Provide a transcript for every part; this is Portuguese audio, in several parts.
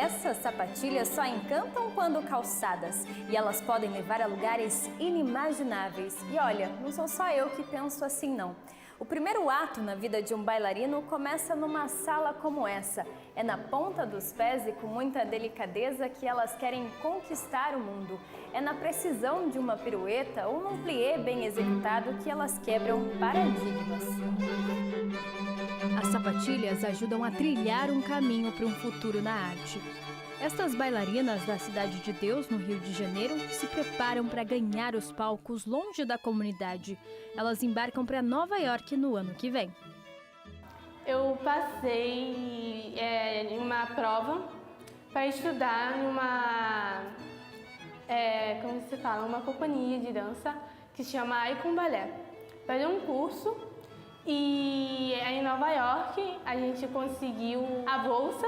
essas sapatilhas só encantam quando calçadas e elas podem levar a lugares inimagináveis. E olha, não sou só eu que penso assim não. O primeiro ato na vida de um bailarino começa numa sala como essa. É na ponta dos pés e com muita delicadeza que elas querem conquistar o mundo. É na precisão de uma pirueta ou num plié bem executado que elas quebram paradigmas. As sapatilhas ajudam a trilhar um caminho para um futuro na arte. Estas bailarinas da Cidade de Deus, no Rio de Janeiro, se preparam para ganhar os palcos longe da comunidade. Elas embarcam para Nova York no ano que vem. Eu passei em uma prova para estudar numa, uma companhia de dança que se chama Icon Ballet. Fazer um curso e em Nova York a gente conseguiu a bolsa.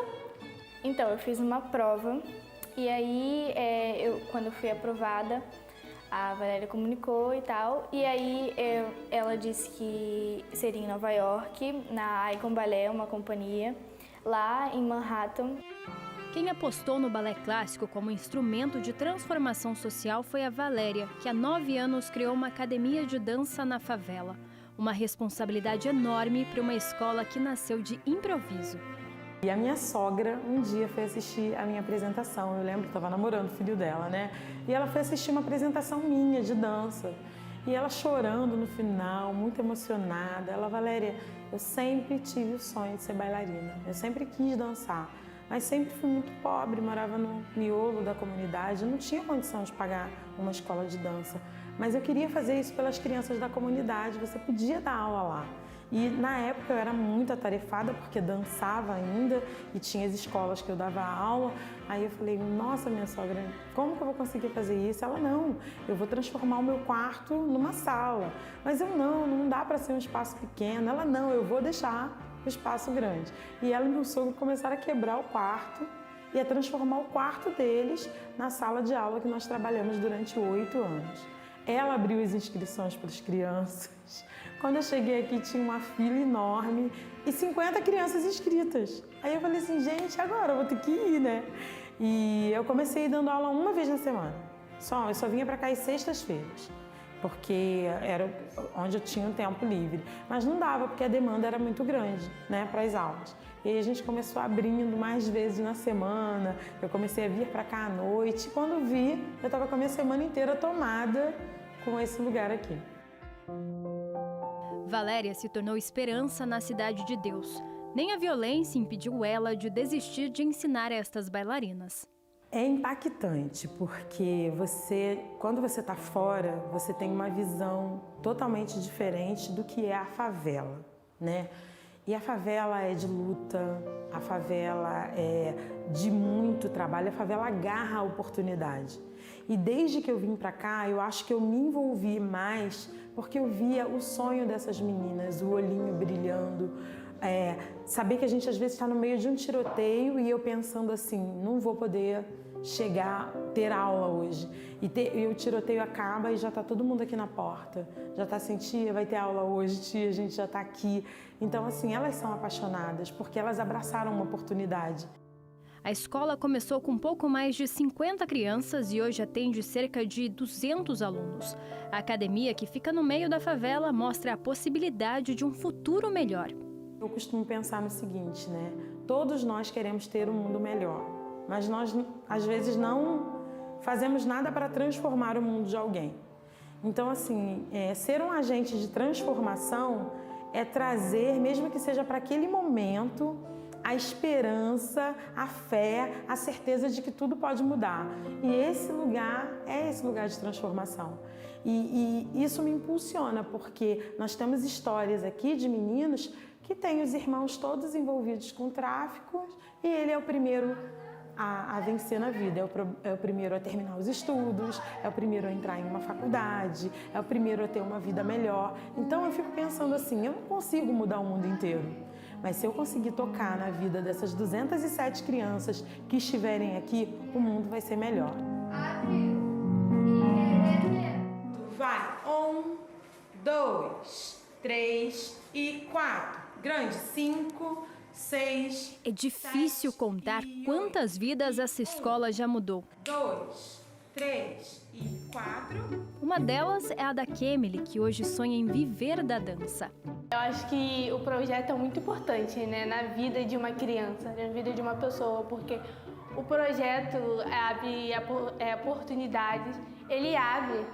Então, eu fiz uma prova e aí, quando eu fui aprovada, a Valéria comunicou e tal, e aí ela disse que seria em Nova York, na Icon Ballet, uma companhia, lá em Manhattan. Quem apostou no balé clássico como instrumento de transformação social foi a Valéria, que há 9 anos criou uma academia de dança na favela. Uma responsabilidade enorme para uma escola que nasceu de improviso. E a minha sogra um dia foi assistir a minha apresentação. Eu lembro que estava namorando o filho dela, né? E ela foi assistir uma apresentação minha de dança. E ela chorando no final, muito emocionada. Ela, Valéria, eu sempre tive o sonho de ser bailarina. Eu sempre quis dançar, mas sempre fui muito pobre, morava no miolo da comunidade, não tinha condição de pagar uma escola de dança. Mas eu queria fazer isso pelas crianças da comunidade, você podia dar aula lá. E na época eu era muito atarefada porque dançava ainda e tinha as escolas que eu dava aula. Aí eu falei, nossa, minha sogra, como que eu vou conseguir fazer isso? Ela, não, eu vou transformar o meu quarto numa sala. Mas eu, não dá para ser um espaço pequeno. Ela, não, eu vou deixar o espaço grande. E ela e meu sogro começaram a quebrar o quarto e a transformar o quarto deles na sala de aula que nós trabalhamos durante 8 anos. Ela abriu as inscrições para as crianças. Quando eu cheguei aqui tinha uma fila enorme e 50 crianças inscritas. Aí eu falei assim, gente, agora eu vou ter que ir, né? E eu comecei dando aula uma vez na semana. Eu só vinha para cá às sextas-feiras, porque era onde eu tinha um tempo livre. Mas não dava, porque a demanda era muito grande, né, para as aulas. E aí a gente começou abrindo mais vezes na semana, eu comecei a vir para cá à noite. E quando vi, eu estava com a minha semana inteira tomada com esse lugar aqui. Valéria se tornou esperança na Cidade de Deus. Nem a violência impediu ela de desistir de ensinar estas bailarinas. É impactante, porque quando você está fora, você tem uma visão totalmente diferente do que é a favela, né? E a favela é de luta, a favela é de muito trabalho, a favela agarra a oportunidade. E desde que eu vim para cá, eu acho que eu me envolvi mais porque eu via o sonho dessas meninas, o olhinho brilhando, saber que a gente às vezes está no meio de um tiroteio e eu pensando assim, não vou poder ter aula hoje. E o tiroteio acaba e já está todo mundo aqui na porta. Já está assim, tia, vai ter aula hoje, tia, a gente já está aqui. Então, assim, elas são apaixonadas porque elas abraçaram uma oportunidade. A escola começou com pouco mais de 50 crianças e hoje atende cerca de 200 alunos. A academia, que fica no meio da favela, mostra a possibilidade de um futuro melhor. Eu costumo pensar no seguinte, né? Todos nós queremos ter um mundo melhor, mas nós, às vezes, não fazemos nada para transformar o mundo de alguém. Então, assim, ser um agente de transformação é trazer, mesmo que seja para aquele momento, a esperança, a fé, a certeza de que tudo pode mudar. E esse lugar é esse lugar de transformação. E isso me impulsiona, porque nós temos histórias aqui de meninos que têm os irmãos todos envolvidos com tráfico e ele é o primeiro a vencer na vida, é o primeiro a terminar os estudos, é o primeiro a entrar em uma faculdade, é o primeiro a ter uma vida melhor. Então eu fico pensando assim, eu não consigo mudar o mundo inteiro, mas se eu conseguir tocar na vida dessas 207 crianças que estiverem aqui, o mundo vai ser melhor. Vai, 1, 2, 3 e 4. Grande, 5, 6. É difícil contar quantas vidas essa escola já mudou. 2, 3 e 4. Uma delas é a da Kemily, que hoje sonha em viver da dança. Eu acho que o projeto é muito importante, né, na vida de uma criança, na vida de uma pessoa, porque o projeto abre oportunidades, ele abre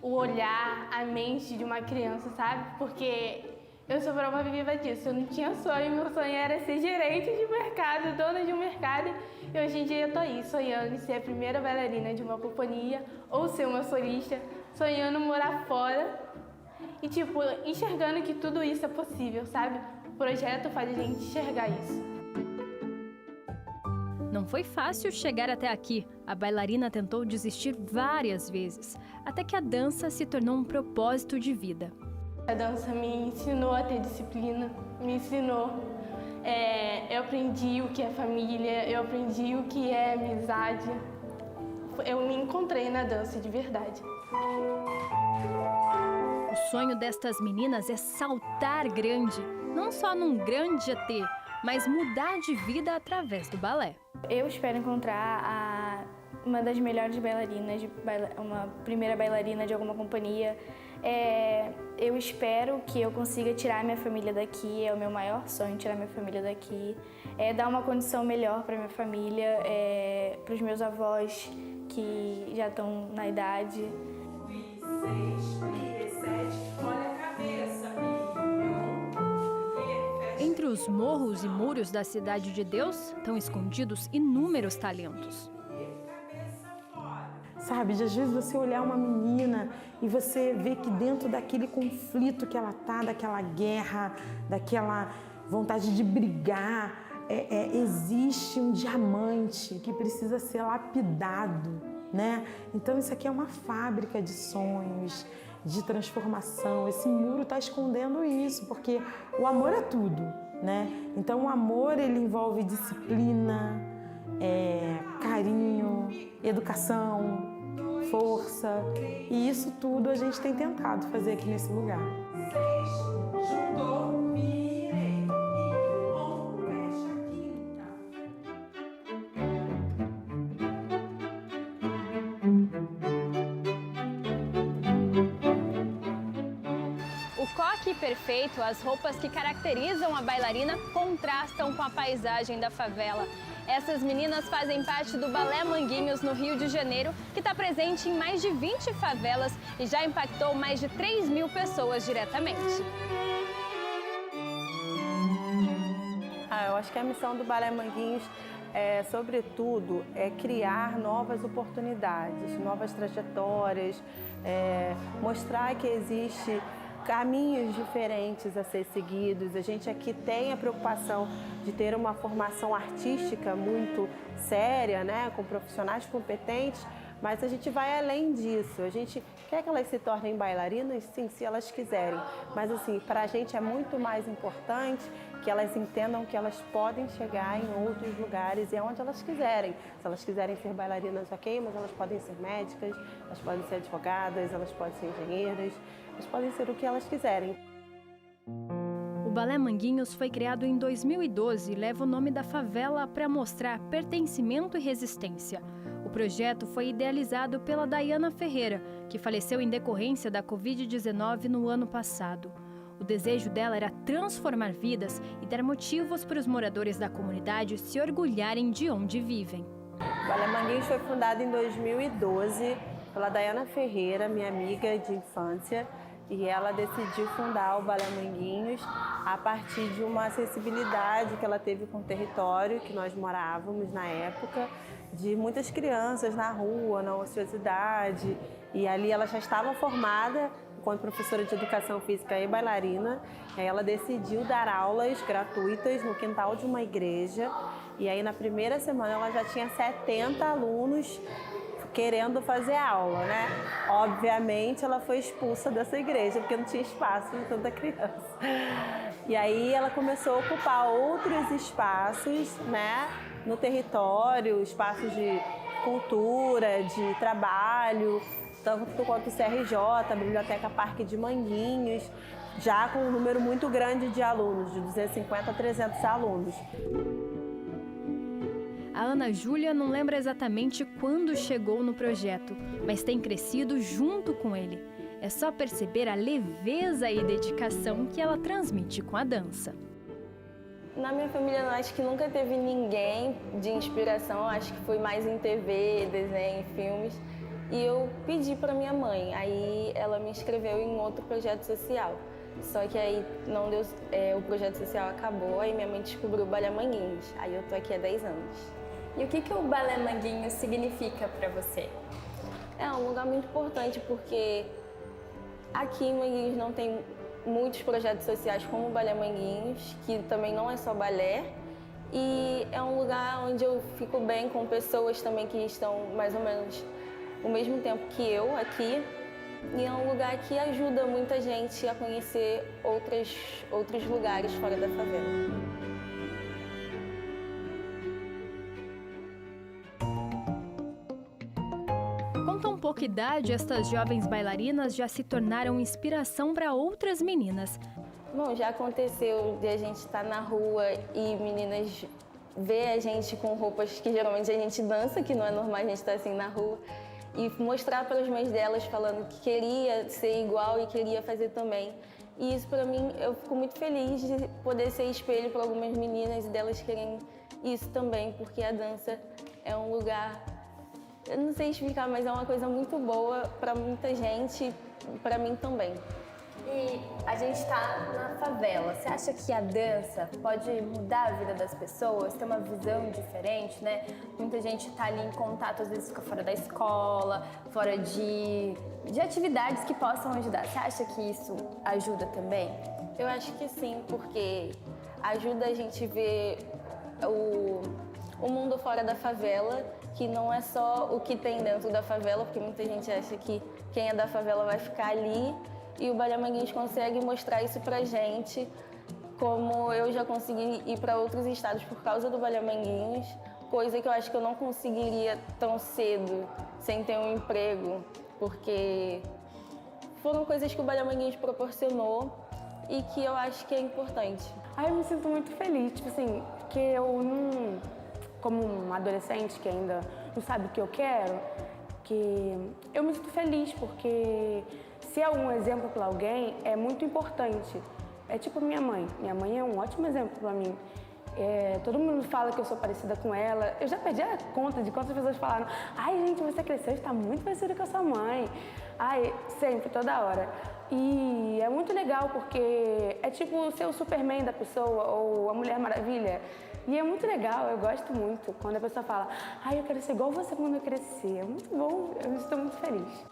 o olhar, a mente de uma criança, sabe? Porque eu sou prova viva disso, eu não tinha sonho, meu sonho era ser gerente de mercado, dona de um mercado, e hoje em dia eu tô aí sonhando em ser a primeira bailarina de uma companhia, ou ser uma solista, sonhando morar fora e, tipo, enxergando que tudo isso é possível, sabe? O projeto faz a gente enxergar isso. Não foi fácil chegar até aqui. A bailarina tentou desistir várias vezes, até que a dança se tornou um propósito de vida. A dança me ensinou a ter disciplina, me ensinou. Eu aprendi o que é família, eu aprendi o que é amizade. Eu me encontrei na dança de verdade. O sonho destas meninas é saltar grande, não só num grande ET, mas mudar de vida através do balé. Eu espero encontrar uma das melhores bailarinas, uma primeira bailarina de alguma companhia. Eu espero que eu consiga tirar minha família daqui, é o meu maior sonho, tirar minha família daqui. Dar uma condição melhor para minha família, para os meus avós que já estão na idade. 6, 7, olha a cabeça. Entre os morros e muros da Cidade de Deus estão escondidos inúmeros talentos. Sabe, de às vezes você olhar uma menina e você vê que dentro daquele conflito que ela tá, daquela guerra, daquela vontade de brigar, existe um diamante que precisa ser lapidado, né? Então isso aqui é uma fábrica de sonhos, de transformação. Esse muro está escondendo isso, porque o amor é tudo, né? Então o amor, ele envolve disciplina, carinho, educação, força, e isso tudo a gente tem tentado fazer aqui nesse lugar. 6, juntou, virei, e ombro, fecha, quinta. O coque perfeito, as roupas que caracterizam a bailarina, contrastam com a paisagem da favela. Essas meninas fazem parte do Balé Manguinhos, no Rio de Janeiro, que está presente em mais de 20 favelas e já impactou mais de 3.000 pessoas diretamente. Eu acho que a missão do Balé Manguinhos sobretudo, criar novas oportunidades, novas trajetórias, mostrar que existe caminhos diferentes a ser seguidos. A gente aqui tem a preocupação de ter uma formação artística muito séria, né, com profissionais competentes, mas a gente vai além disso. A gente quer que elas se tornem bailarinas, sim, se elas quiserem. Mas, assim, para a gente é muito mais importante que elas entendam que elas podem chegar em outros lugares e aonde elas quiserem. Se elas quiserem ser bailarinas, ok, mas elas podem ser médicas, elas podem ser advogadas, elas podem ser engenheiras, elas podem ser o que elas quiserem. O Balé Manguinhos foi criado em 2012 e leva o nome da favela para mostrar pertencimento e resistência. O projeto foi idealizado pela Dayana Ferreira, que faleceu em decorrência da Covid-19 no ano passado. O desejo dela era transformar vidas e dar motivos para os moradores da comunidade se orgulharem de onde vivem. O Balé Manguinhos foi fundado em 2012 pela Dayana Ferreira, minha amiga de infância, e ela decidiu fundar o Balé Manguinhos a partir de uma sensibilidade que ela teve com o território que nós morávamos na época, de muitas crianças na rua, na ociosidade, e ali ela já estava formada enquanto professora de educação física e bailarina. Aí ela decidiu dar aulas gratuitas no quintal de uma igreja, e aí na primeira semana ela já tinha 70 alunos querendo fazer aula, né? Obviamente ela foi expulsa dessa igreja porque não tinha espaço para tanta criança. E aí ela começou a ocupar outros espaços, né, no território, espaços de cultura, de trabalho, tanto quanto o CRJ, a Biblioteca Parque de Manguinhos, já com um número muito grande de alunos, de 250 a 300 alunos. A Ana Júlia não lembra exatamente quando chegou no projeto, mas tem crescido junto com ele. É só perceber a leveza e dedicação que ela transmite com a dança. Na minha família, eu acho que nunca teve ninguém de inspiração, acho que foi mais em TV, desenho, filmes. E eu pedi para minha mãe, aí ela me inscreveu em outro projeto social. Só que aí não deu, o projeto social acabou, aí minha mãe descobriu o Balé Manguinhos. Aí eu tô aqui há 10 anos. E o que o Balé Manguinhos significa para você? É um lugar muito importante porque aqui em Manguinhos não tem muitos projetos sociais como o Balé Manguinhos, que também não é só balé. E é um lugar onde eu fico bem com pessoas também que estão mais ou menos o mesmo tempo que eu aqui. E é um lugar que ajuda muita gente a conhecer outros lugares fora da favela. Com tão pouca idade, estas jovens bailarinas já se tornaram inspiração para outras meninas. Bom, já aconteceu de a gente estar na rua e meninas ver a gente com roupas que geralmente a gente dança, que não é normal a gente estar assim na rua, e mostrar para as mães delas falando que queria ser igual e queria fazer também. E isso para mim, eu fico muito feliz de poder ser espelho para algumas meninas e delas querem isso também, porque a dança é um lugar, eu não sei explicar, mas é uma coisa muito boa para muita gente, para mim também. E a gente está na favela. Você acha que a dança pode mudar a vida das pessoas, ter uma visão diferente, né? Muita gente está ali em contato, às vezes fica fora da escola, fora de atividades que possam ajudar. Você acha que isso ajuda também? Eu acho que sim, porque ajuda a gente ver o mundo fora da favela, que não é só o que tem dentro da favela, porque muita gente acha que quem é da favela vai ficar ali. E o Balé Manguinhos consegue mostrar isso pra gente, como eu já consegui ir para outros estados por causa do Balé Manguinhos, coisa que eu acho que eu não conseguiria tão cedo, sem ter um emprego, porque foram coisas que o Balé Manguinhos proporcionou e que eu acho que é importante. Eu me sinto muito feliz, tipo assim, que eu não, como uma adolescente que ainda não sabe o que eu quero, que eu me sinto feliz porque se é um exemplo para alguém, é muito importante. É tipo minha mãe. Minha mãe é um ótimo exemplo para mim. Todo mundo fala que eu sou parecida com ela. Eu já perdi a conta de quantas pessoas falaram: ai, gente, você cresceu, está muito parecida com a sua mãe. Ai, sempre, toda hora. E é muito legal porque é tipo ser o Superman da pessoa ou a Mulher Maravilha. E é muito legal, eu gosto muito quando a pessoa fala: ai, eu quero ser igual você quando eu crescer. É muito bom, eu estou muito feliz.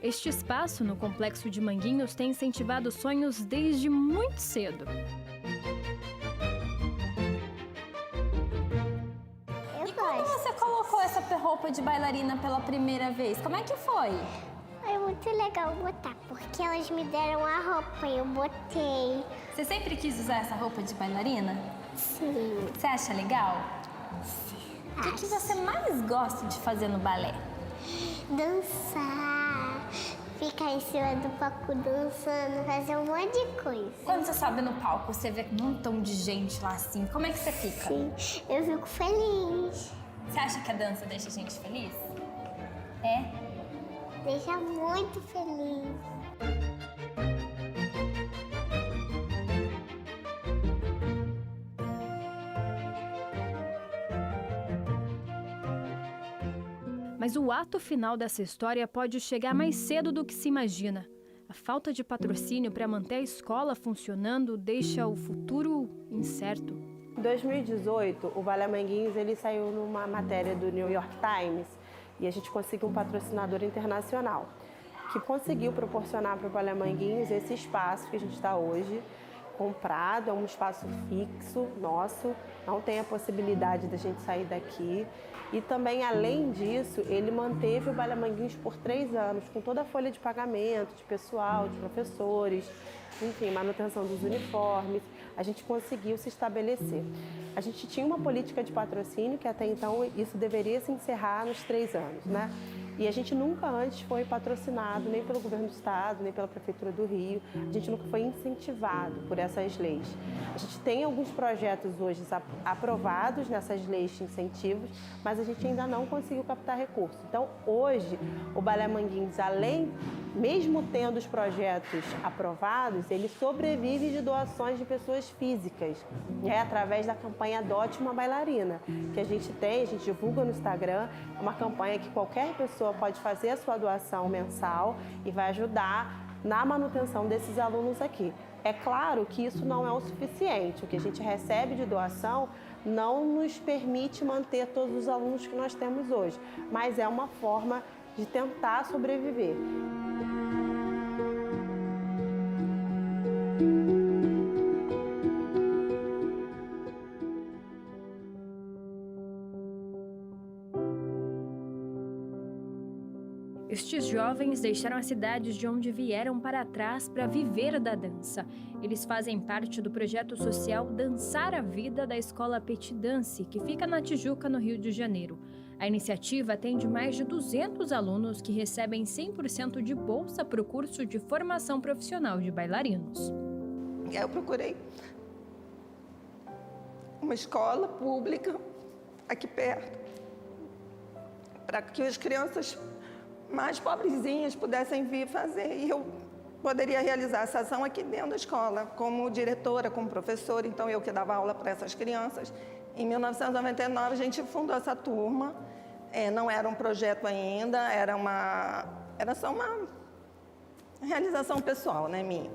Este espaço no Complexo de Manguinhos tem incentivado sonhos desde muito cedo. Eu Quando gosto. você colocou essa roupa de bailarina pela primeira vez, como é que foi? É muito legal botar, porque elas me deram a roupa e eu botei. Você sempre quis usar essa roupa de bailarina? Sim. Você acha legal? O que você mais gosta de fazer no balé? Dançar, ficar em cima do palco dançando, fazer um monte de coisa. Quando você sobe no palco, você vê um montão de gente lá assim, como é que você fica? Sim, eu fico feliz. Você acha que a dança deixa a gente feliz? É? Deixa muito feliz. Mas o ato final dessa história pode chegar mais cedo do que se imagina. A falta de patrocínio para manter a escola funcionando deixa o futuro incerto. Em 2018, o Balé Manguinhos ele saiu numa matéria do New York Times e a gente conseguiu um patrocinador internacional que conseguiu proporcionar para o Balé Manguinhos esse espaço que a gente está hoje, comprado, é um espaço fixo nosso, não tem a possibilidade da gente sair daqui. E também, além disso, ele manteve o Balé Manguinhos por 3 anos, com toda a folha de pagamento, de pessoal, de professores, enfim, manutenção dos uniformes. A gente conseguiu se estabelecer. A gente tinha uma política de patrocínio que até então isso deveria se encerrar nos 3 anos, né? E a gente nunca antes foi patrocinado, nem pelo governo do estado, nem pela Prefeitura do Rio. A gente nunca foi incentivado por essas leis. A gente tem alguns projetos hoje aprovados nessas leis de incentivos, mas a gente ainda não conseguiu captar recursos. Então, hoje, o Balé Manguinhos, mesmo tendo os projetos aprovados, ele sobrevive de doações de pessoas físicas, através da campanha Adote uma Bailarina, que a gente divulga no Instagram. É uma campanha que qualquer pessoa pode fazer a sua doação mensal e vai ajudar na manutenção desses alunos aqui. É claro que isso não é o suficiente. O que a gente recebe de doação não nos permite manter todos os alunos que nós temos hoje, mas é uma forma de tentar sobreviver. Estes jovens deixaram as cidades de onde vieram para trás para viver da dança. Eles fazem parte do projeto social Dançar a Vida da Escola Petit Dance, que fica na Tijuca, no Rio de Janeiro. A iniciativa atende mais de 200 alunos que recebem 100% de bolsa para o curso de formação profissional de bailarinos. Eu procurei uma escola pública aqui perto, para que as crianças mais pobrezinhas pudessem vir fazer. E eu poderia realizar essa ação aqui dentro da escola, como diretora, como professora. Então, eu que dava aula para essas crianças. Em 1999, a gente fundou essa turma. Não era um projeto ainda, era só uma realização pessoal, né, minha.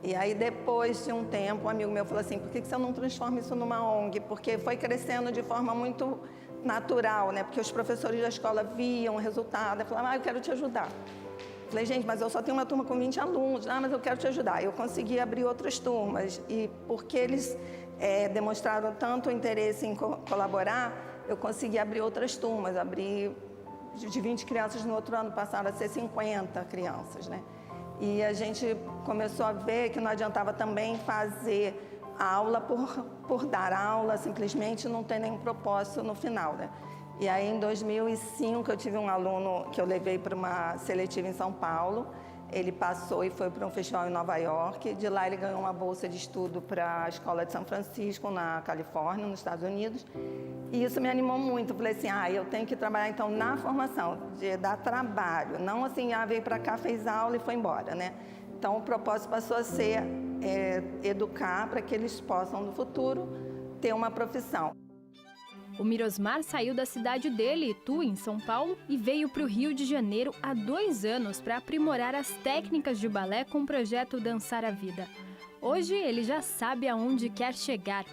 E aí, depois de um tempo, um amigo meu falou assim, por que você não transforma isso numa ONG? Porque foi crescendo de forma muito natural, né? Porque os professores da escola viam o resultado e falavam, eu quero te ajudar. Falei, gente, mas eu só tenho uma turma com 20 alunos, mas eu quero te ajudar. Eu consegui abrir outras turmas e porque eles demonstraram tanto interesse em colaborar, eu consegui abrir outras turmas. Abri de 20 crianças, no outro ano passaram a ser 50 crianças, né? E a gente começou a ver que não adiantava também fazer a aula por dar aula, simplesmente não tem nenhum propósito no final, né? E aí, em 2005, eu tive um aluno que eu levei para uma seletiva em São Paulo. Ele passou e foi para um festival em Nova York. De lá, ele ganhou uma bolsa de estudo para a Escola de São Francisco, na Califórnia, nos Estados Unidos. E isso me animou muito. Eu falei assim, eu tenho que trabalhar, então, na formação, de dar trabalho. Não assim, veio para cá, fez aula e foi embora, né? Então, o propósito passou a ser educar para que eles possam, no futuro, ter uma profissão. O Mirosmar saiu da cidade dele, Itu, em São Paulo, e veio para o Rio de Janeiro há 2 anos para aprimorar as técnicas de balé com o projeto Dançar a Vida. Hoje ele já sabe aonde quer chegar,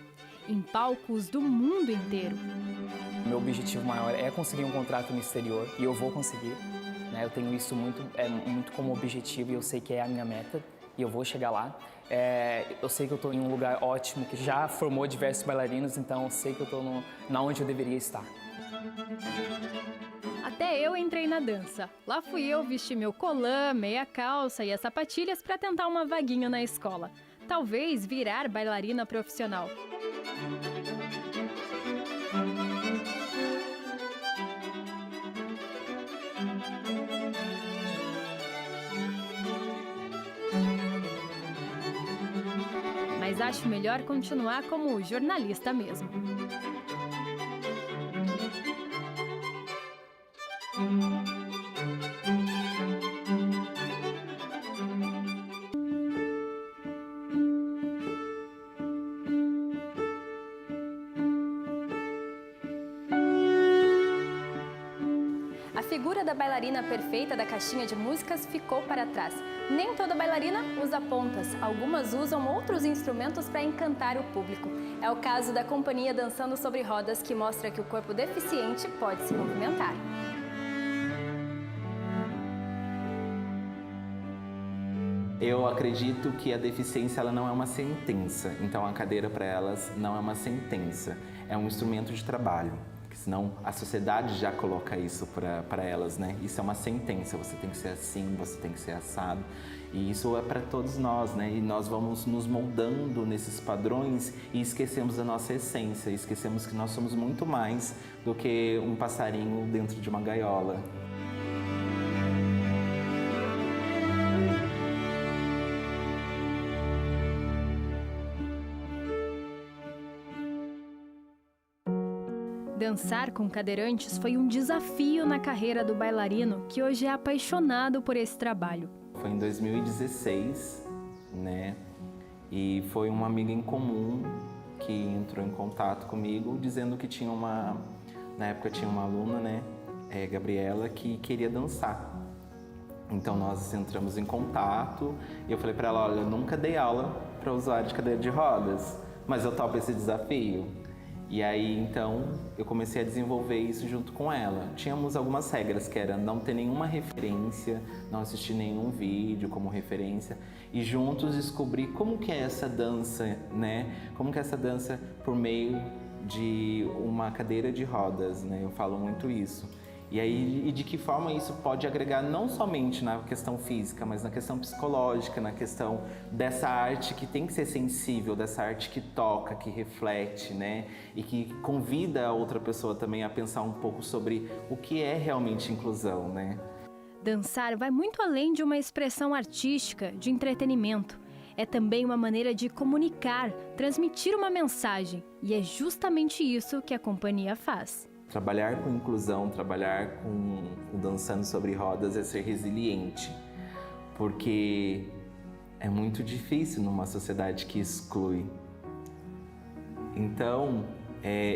em palcos do mundo inteiro. Meu objetivo maior é conseguir um contrato no exterior e eu vou conseguir. Eu tenho isso muito como objetivo e eu sei que é a minha meta e eu vou chegar lá. Eu sei que eu estou em um lugar ótimo, que já formou diversos bailarinos, então eu sei que eu estou na onde eu deveria estar. Até eu entrei na dança. Lá fui eu vestir meu colã, meia calça e as sapatilhas para tentar uma vaguinha na escola. Talvez virar bailarina profissional. Mas acho melhor continuar como jornalista mesmo. A figura da bailarina perfeita da caixinha de músicas ficou para trás. Nem toda bailarina usa pontas, algumas usam outros instrumentos para encantar o público. É o caso da companhia Dançando Sobre Rodas, que mostra que o corpo deficiente pode se movimentar. Eu acredito que a deficiência ela não é uma sentença, então a cadeira para elas não é uma sentença, é um instrumento de trabalho. Senão a sociedade já coloca isso para elas, né? Isso é uma sentença, você tem que ser assim, você tem que ser assado. E isso é para todos nós, né? E nós vamos nos moldando nesses padrões e esquecemos da nossa essência, esquecemos que nós somos muito mais do que um passarinho dentro de uma gaiola. Dançar com cadeirantes foi um desafio na carreira do bailarino, que hoje é apaixonado por esse trabalho. Foi em 2016, né? E foi uma amiga em comum que entrou em contato comigo, dizendo que tinha na época tinha uma aluna, né? Gabriela, que queria dançar. Então nós entramos em contato e eu falei para ela, olha, eu nunca dei aula para usuário de cadeira de rodas, mas eu topo esse desafio. E aí, então, eu comecei a desenvolver isso junto com ela. Tínhamos algumas regras, que era não ter nenhuma referência, não assistir nenhum vídeo como referência, e juntos descobrir como que é essa dança, né? Como que é essa dança por meio de uma cadeira de rodas, né? Eu falo muito isso. E aí, de que forma isso pode agregar não somente na questão física, mas na questão psicológica, na questão dessa arte que tem que ser sensível, dessa arte que toca, que reflete, né? E que convida a outra pessoa também a pensar um pouco sobre o que é realmente inclusão, né? Dançar vai muito além de uma expressão artística, de entretenimento. É também uma maneira de comunicar, transmitir uma mensagem. E é justamente isso que a companhia faz. Trabalhar com inclusão, trabalhar com dançando sobre rodas é ser resiliente, porque é muito difícil numa sociedade que exclui. Então,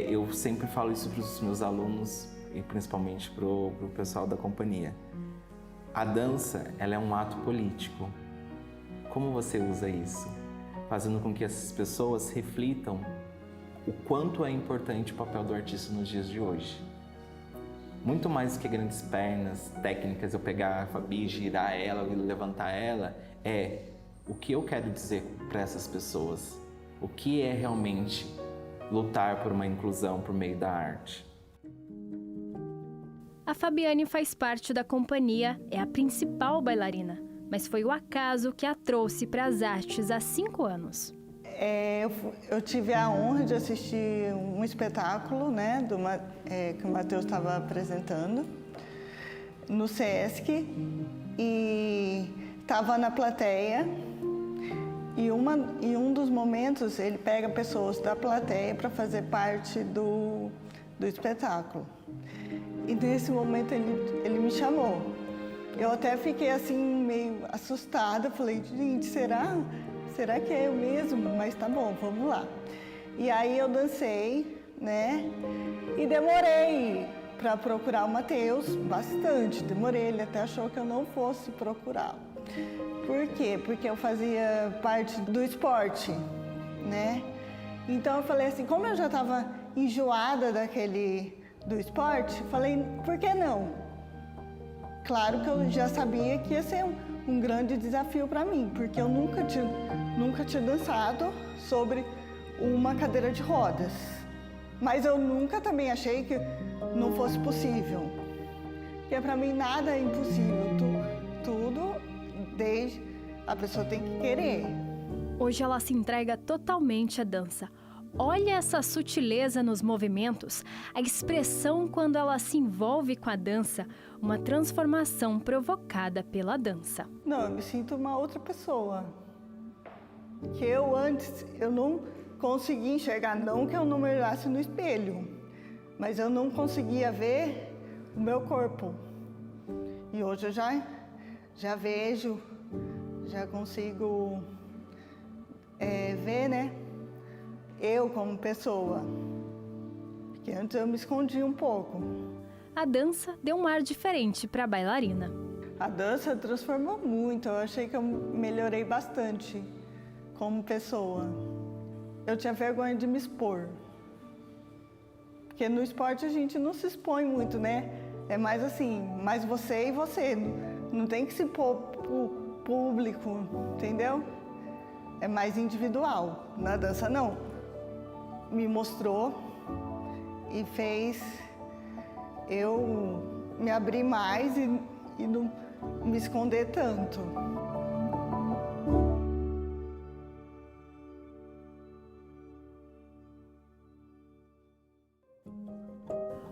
eu sempre falo isso para os meus alunos e principalmente para o pessoal da companhia. A dança, ela é um ato político. Como você usa isso? Fazendo com que essas pessoas reflitam o quanto é importante o papel do artista nos dias de hoje. Muito mais do que grandes pernas, técnicas, eu pegar a Fabi, girar ela, levantar ela, é o que eu quero dizer para essas pessoas. O que é realmente lutar por uma inclusão por meio da arte. A Fabiane faz parte da companhia, é a principal bailarina, mas foi o acaso que a trouxe para as artes há 5 anos. Eu tive a honra de assistir um espetáculo, né, que o Matheus estava apresentando no Sesc e estava na plateia e um dos momentos ele pega pessoas da plateia para fazer parte do espetáculo. E nesse momento ele me chamou. Eu até fiquei assim meio assustada, falei, gente, Será que é eu mesmo? Mas tá bom, vamos lá. E aí eu dancei, né? E demorei para procurar o Matheus, bastante. Demorei, ele até achou que eu não fosse procurá-lo. Por quê? Porque eu fazia parte do esporte, né? Então eu falei assim, como eu já estava enjoada do esporte, falei, por que não? Claro que eu já sabia que ia ser um grande desafio para mim, porque eu nunca tinha dançado sobre uma cadeira de rodas. Mas eu nunca também achei que não fosse possível. Porque para mim nada é impossível, tudo desde a pessoa tem que querer. Hoje ela se entrega totalmente à dança. Olha essa sutileza nos movimentos, a expressão quando ela se envolve com a dança, uma transformação provocada pela dança. Não, eu me sinto uma outra pessoa. Que eu antes, eu não conseguia enxergar, não que eu não me olhasse no espelho, mas eu não conseguia ver o meu corpo. E hoje eu já vejo, já consigo ver, né? Eu como pessoa, porque antes eu me escondia um pouco. A dança deu um ar diferente para a bailarina. A dança transformou muito, eu achei que eu melhorei bastante como pessoa. Eu tinha vergonha de me expor, porque no esporte a gente não se expõe muito, né? É mais assim, mais você e você, não tem que se pôr pro público, entendeu? É mais individual, na dança não. Me mostrou e fez eu me abrir mais e não me esconder tanto.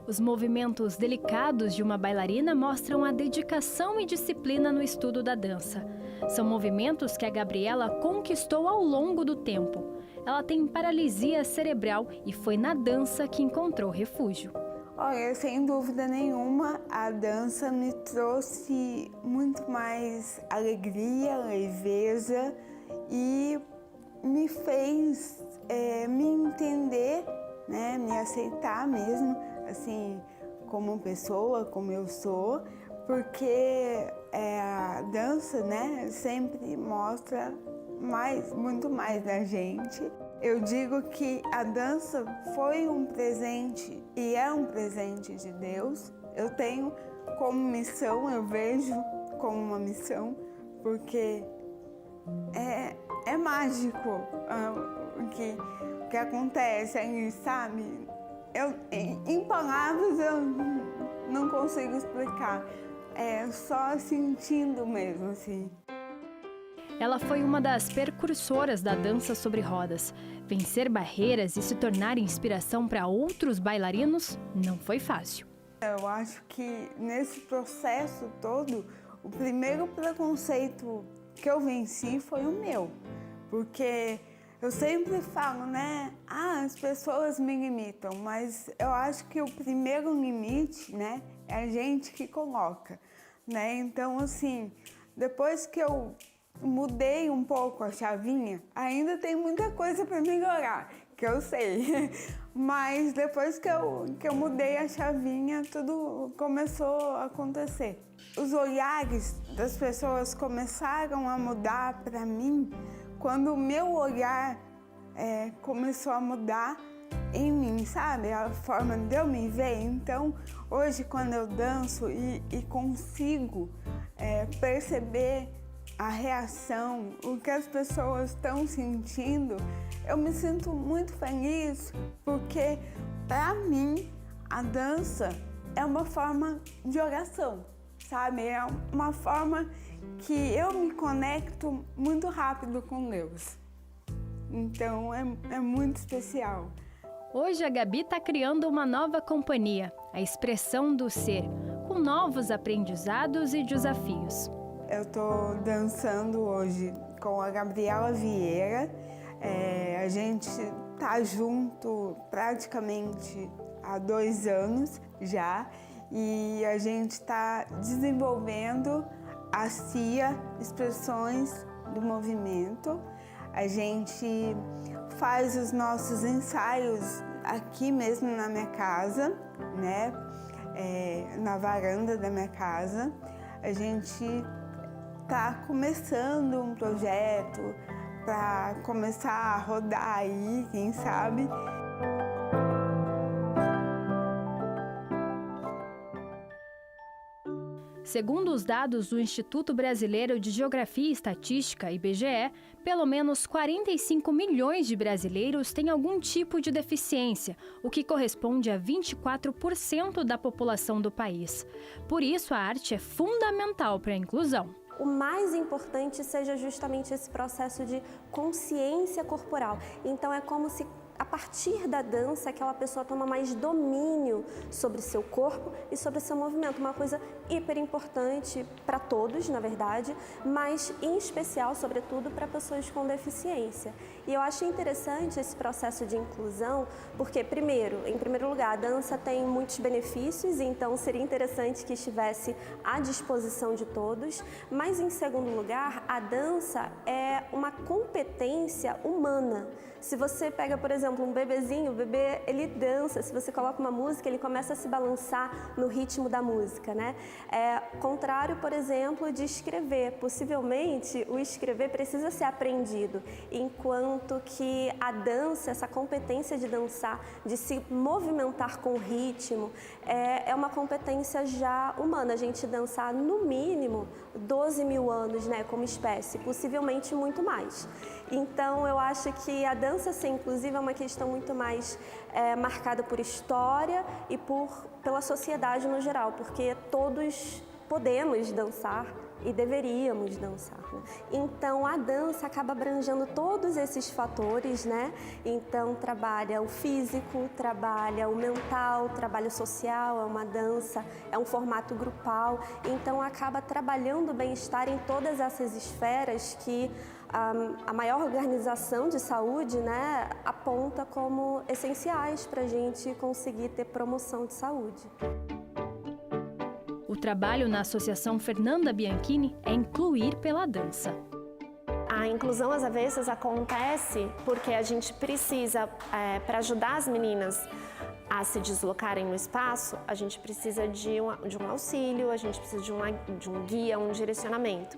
Os movimentos delicados de uma bailarina mostram a dedicação e disciplina no estudo da dança. São movimentos que a Gabriela conquistou ao longo do tempo. ela tem paralisia cerebral e foi na dança que encontrou refúgio. Olha, sem dúvida nenhuma, a dança me trouxe muito mais alegria, leveza e me fez me entender, né, me aceitar mesmo, assim, como pessoa, como eu sou, porque a dança, né, sempre mostra muito mais da gente. Eu digo que a dança foi um presente e é um presente de Deus. Eu tenho como missão, eu vejo como uma missão, porque é mágico o que acontece aí, sabe? Em palavras eu não consigo explicar, é só sentindo mesmo, assim. Ela foi uma das precursoras da dança sobre rodas. Vencer barreiras e se tornar inspiração para outros bailarinos não foi fácil. Eu acho que nesse processo todo, o primeiro preconceito que eu venci foi o meu. Porque eu sempre falo, né? As pessoas me limitam, mas eu acho que o primeiro limite, né, é a gente que coloca, né? Então, assim, depois que eu mudei um pouco a chavinha, ainda tem muita coisa para melhorar, que eu sei. Mas depois que eu mudei a chavinha, tudo começou a acontecer. Os olhares das pessoas começaram a mudar para mim quando o meu olhar começou a mudar em mim, sabe? A forma de eu me ver. Então, hoje, quando eu danço e consigo perceber a reação, o que as pessoas estão sentindo, eu me sinto muito feliz, porque para mim a dança é uma forma de oração, sabe? É uma forma que eu me conecto muito rápido com Deus. Então é muito especial. Hoje a Gabi está criando uma nova companhia, a Expressão do Ser, com novos aprendizados e desafios. Eu estou dançando hoje com a Gabriela Vieira. A gente está junto praticamente há 2 anos já e a gente está desenvolvendo a CIA, Expressões do Movimento. A gente faz os nossos ensaios aqui mesmo na minha casa, né? Na varanda da minha casa. A gente está começando um projeto para começar a rodar aí, quem sabe. Segundo os dados do Instituto Brasileiro de Geografia e Estatística, IBGE, pelo menos 45 milhões de brasileiros têm algum tipo de deficiência, o que corresponde a 24% da população do país. Por isso, a arte é fundamental para a inclusão. O mais importante seja justamente esse processo de consciência corporal. Então é como se a partir da dança aquela pessoa toma mais domínio sobre seu corpo e sobre seu movimento, uma coisa hiper importante para todos, na verdade, mas em especial, sobretudo, para pessoas com deficiência. E eu acho interessante esse processo de inclusão, porque, em primeiro lugar, a dança tem muitos benefícios, então seria interessante que estivesse à disposição de todos, mas, em segundo lugar, a dança é uma competência humana. Se você pega, por exemplo, um bebezinho, o bebê, ele dança. Se você coloca uma música, ele começa a se balançar no ritmo da música, né? Contrário, por exemplo, de escrever. Possivelmente, o escrever precisa ser aprendido, enquanto que a dança, essa competência de dançar, de se movimentar com o ritmo, é uma competência já humana. A gente dançar, no mínimo, 12 mil anos, né, como espécie, possivelmente muito mais. Então, eu acho que a dança ser inclusiva é uma questão muito mais marcada por história e pela sociedade no geral, porque todos podemos dançar e deveríamos dançar, né? Então, a dança acaba abrangendo todos esses fatores, né? Então, trabalha o físico, trabalha o mental, trabalha o social, é uma dança, é um formato grupal. Então, acaba trabalhando o bem-estar em todas essas esferas que a maior organização de saúde, né, aponta como essenciais para a gente conseguir ter promoção de saúde. O trabalho na Associação Fernanda Bianchini é incluir pela dança. A inclusão às avessas acontece porque a gente precisa, para ajudar as meninas a se deslocarem no espaço, a gente precisa de um auxílio, a gente precisa de um guia, um direcionamento.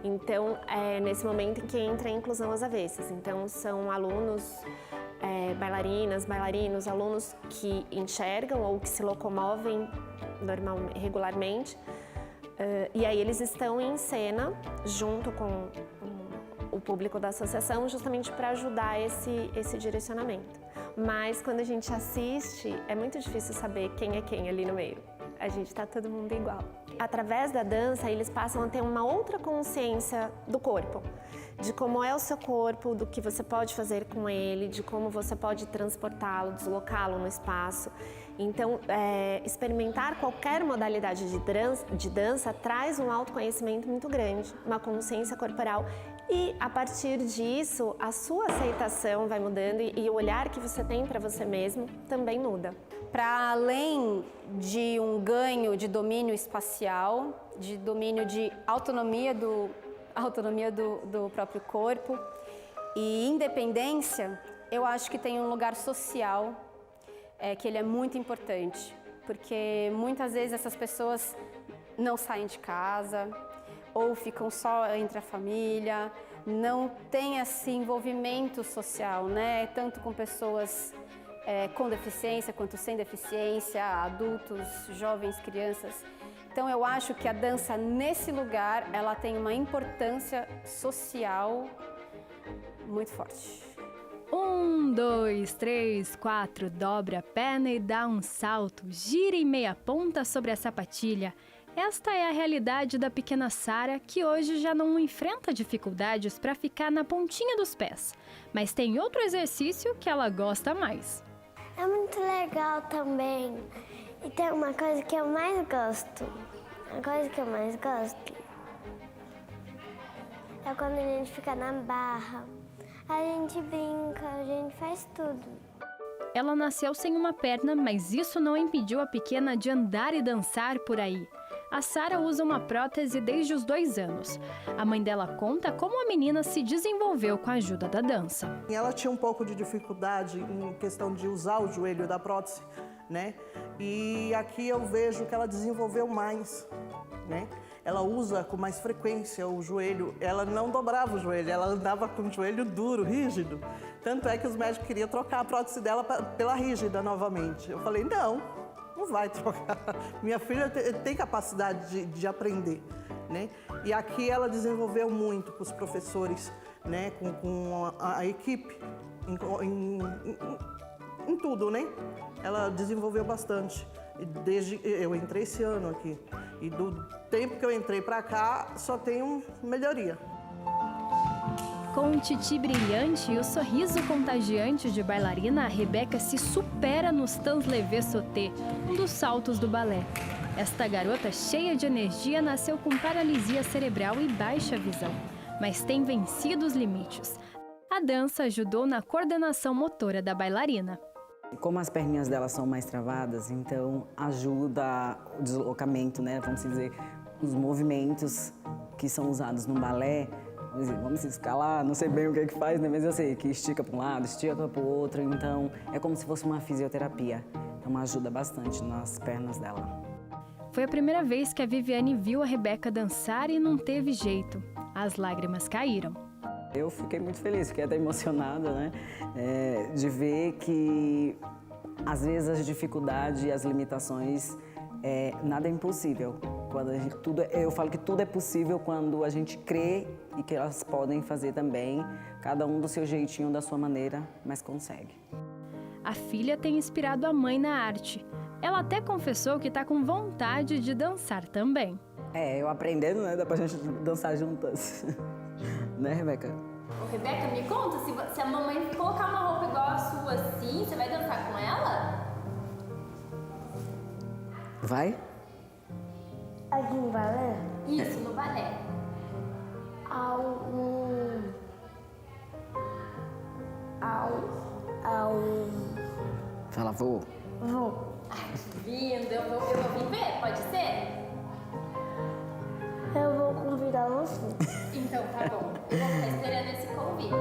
Então, é nesse momento em que entra a inclusão às avessas. Então, são alunos, bailarinas, bailarinos, alunos que enxergam ou que se locomovem regularmente. E aí eles estão em cena junto com o público da associação justamente para ajudar esse direcionamento. Mas quando a gente assiste, é muito difícil saber quem é quem ali no meio. A gente está todo mundo igual. Através da dança, eles passam a ter uma outra consciência do corpo, de como é o seu corpo, do que você pode fazer com ele, de como você pode transportá-lo, deslocá-lo no espaço. Então, experimentar qualquer modalidade de dança traz um autoconhecimento muito grande, uma consciência corporal. E, a partir disso, a sua aceitação vai mudando e o olhar que você tem para você mesmo também muda. Para além de um ganho de domínio espacial, de domínio de autonomia do próprio corpo e independência, eu acho que tem um lugar social que ele é muito importante, porque muitas vezes essas pessoas não saem de casa ou ficam só entre a família, não tem esse envolvimento social, né? Tanto com pessoas com deficiência quanto sem deficiência, adultos, jovens, crianças. Então eu acho que a dança nesse lugar, ela tem uma importância social muito forte. 1, 2, 3, 4, dobra a perna e dá um salto, gira em meia ponta sobre a sapatilha. Esta é a realidade da pequena Sara, que hoje já não enfrenta dificuldades para ficar na pontinha dos pés, mas tem outro exercício que ela gosta mais. É muito legal também. E tem uma coisa que eu mais gosto. A coisa que eu mais gosto é quando a gente fica na barra. A gente brinca, a gente faz tudo. Ela nasceu sem uma perna, mas isso não impediu a pequena de andar e dançar por aí. A Sara usa uma prótese desde os 2 anos. A mãe dela conta como a menina se desenvolveu com a ajuda da dança. Ela tinha um pouco de dificuldade em questão de usar o joelho da prótese, né? E aqui eu vejo que ela desenvolveu mais, né? Ela usa com mais frequência o joelho, ela não dobrava o joelho, ela andava com o joelho duro, rígido. Tanto é que os médicos queriam trocar a prótese dela pela rígida novamente. Eu falei, não vai trocar. Minha filha tem capacidade de aprender, né? E aqui ela desenvolveu muito com os professores, né? Com a equipe, em tudo, né? Ela desenvolveu bastante. Desde eu entrei esse ano aqui. E do tempo que eu entrei para cá, só tenho melhoria. Com um titi brilhante e o sorriso contagiante de bailarina, a Rebeca se supera nos tanz-levé sauté, um dos saltos do balé. Esta garota cheia de energia nasceu com paralisia cerebral e baixa visão, mas tem vencido os limites. A dança ajudou na coordenação motora da bailarina. Como as perninhas dela são mais travadas, então ajuda o deslocamento, né? Vamos dizer, os movimentos que são usados no balé. Vamos escalar, não sei bem o que é que faz, né? Mas eu sei que estica para um lado, estica para o outro, então é como se fosse uma fisioterapia. Então ajuda bastante nas pernas dela. Foi a primeira vez que a Viviane viu a Rebeca dançar e não teve jeito. As lágrimas caíram. Eu fiquei muito feliz, fiquei até emocionada, né? De ver que às vezes as dificuldades e as limitações, nada é impossível. Quando eu falo que tudo é possível quando a gente crê e que elas podem fazer também, cada um do seu jeitinho, da sua maneira, mas consegue. A filha tem inspirado a mãe na arte. Ela até confessou que está com vontade de dançar também. Eu aprendendo, né? Dá pra gente dançar juntas. Né, Rebeca? Ô, Rebeca, me conta, se a mamãe colocar uma roupa igual a sua assim, você vai dançar com ela? Vai? Aqui no balé? Isso, no balé. Fala, vou. Lindo, eu vou vir ver, pode ser? Eu vou convidar você. Então tá bom, eu vou ficar esperando esse convite.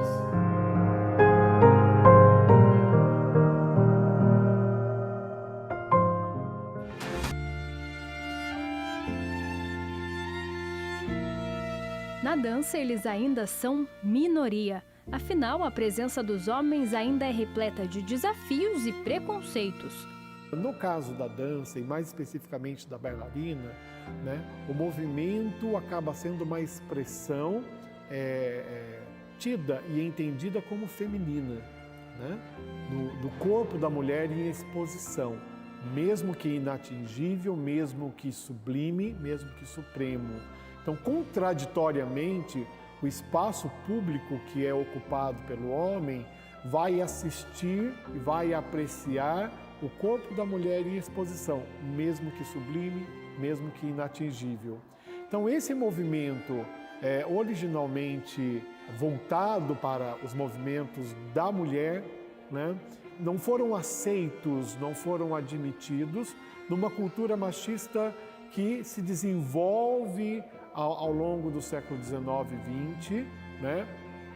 Na dança, eles ainda são minoria. Afinal, a presença dos homens ainda é repleta de desafios e preconceitos. No caso da dança, e mais especificamente da bailarina, né, o movimento acaba sendo uma expressão tida e entendida como feminina, né, do corpo da mulher em exposição, mesmo que inatingível, mesmo que sublime, mesmo que supremo. Então, contraditoriamente, o espaço público que é ocupado pelo homem vai assistir e vai apreciar o corpo da mulher em exposição, mesmo que sublime, mesmo que inatingível. Então, esse movimento originalmente voltado para os movimentos da mulher, né, não foram aceitos, não foram admitidos numa cultura machista que se desenvolve ao longo do século XIX e XX, né?